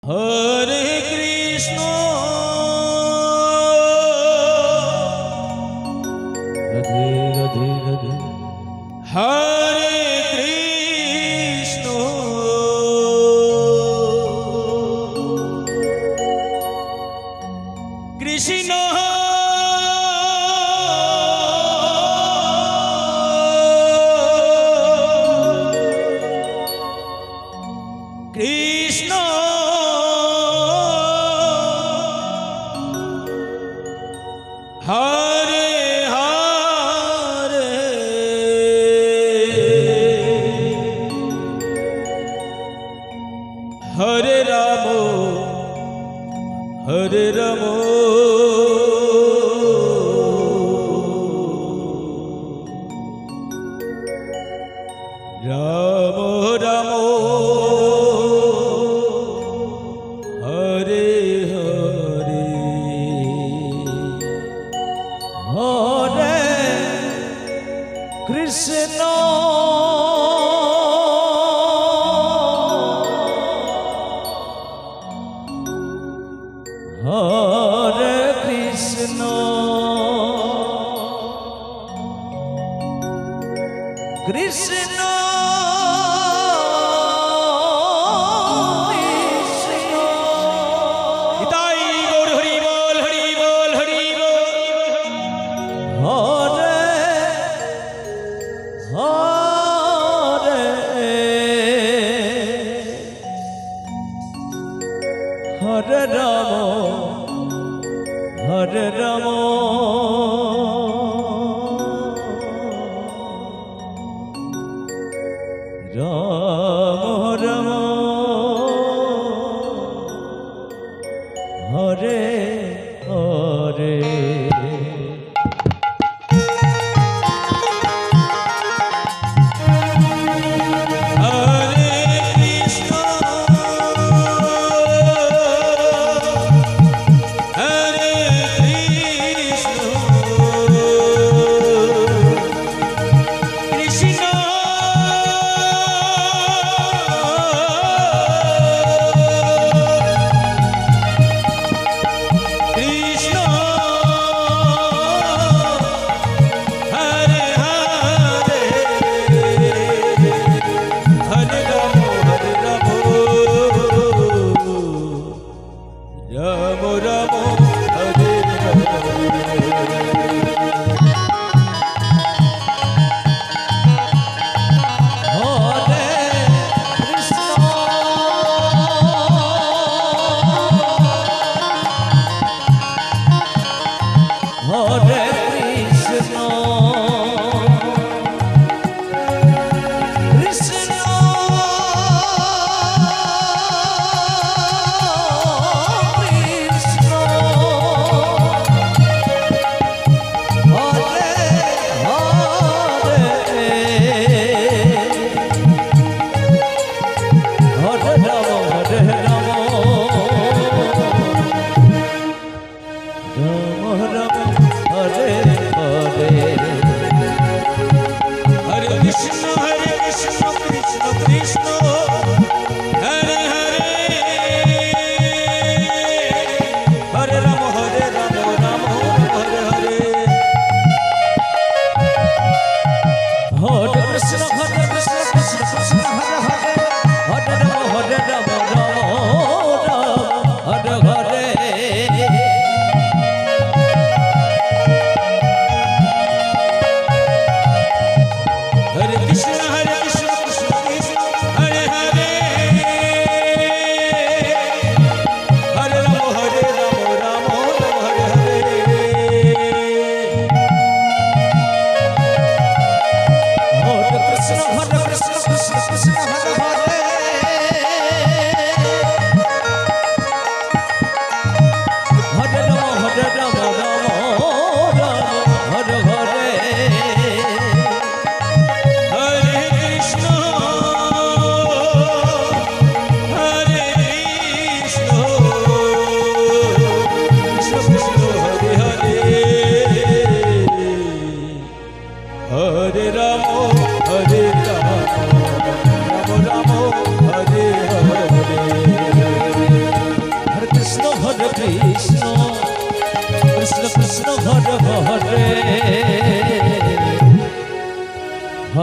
হরে Krishna Radhe Radhe Radhe হরে Krishna Krishna Krishna Hare Hare Hare Ram হরে Ram Ram Ram Hare Hare Hare Krishna হরে Krishna Krishna Nitai Gour Hari বল Hari বল Hari বল Hare Hare Hare Ram Ram Ram Hare Hare Hare Krishna হরে Krishna Krishna Krishna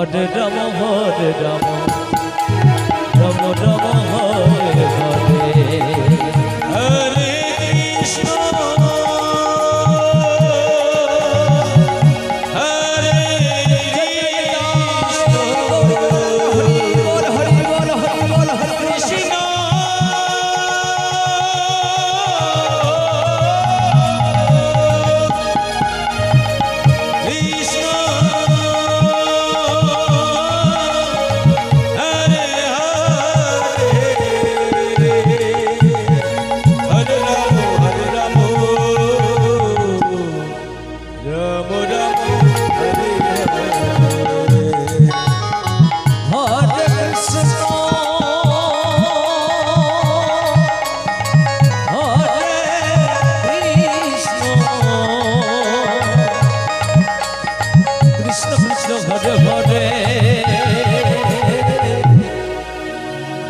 হরে Ram হরে Ram Ram Ram Hare Hare Hare Krishna হরে Krishna Hari বল হরে Krishna Krishna Hare Hare Hare Ram Ram Ram Hare Hare Krishna হরে Krishna Krishna Krishna Hare Hare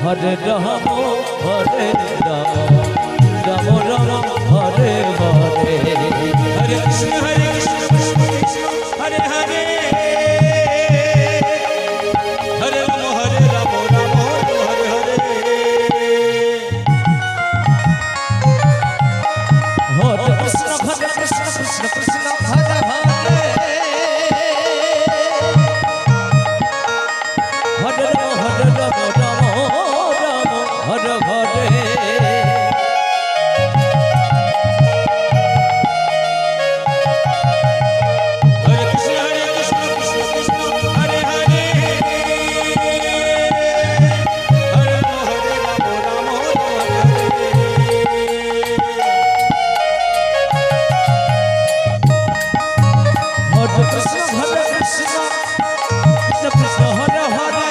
Hare Ram হরে Ram Ram Ram Hare Hare हरे Krishna Krishna Krishna Hare Hare Hare Ram Ram Hare Hare হরে Krishna Krishna Krishna Hare Hare Hare Ram Ram Ram Hare Hare हरे Krishna Krishna Krishna Hare Hare Hare Ram Ram हरे হরে Krishna Krishna Krishna Hare Hare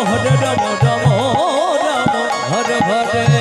Hare Ram Ram Ram Hare Hare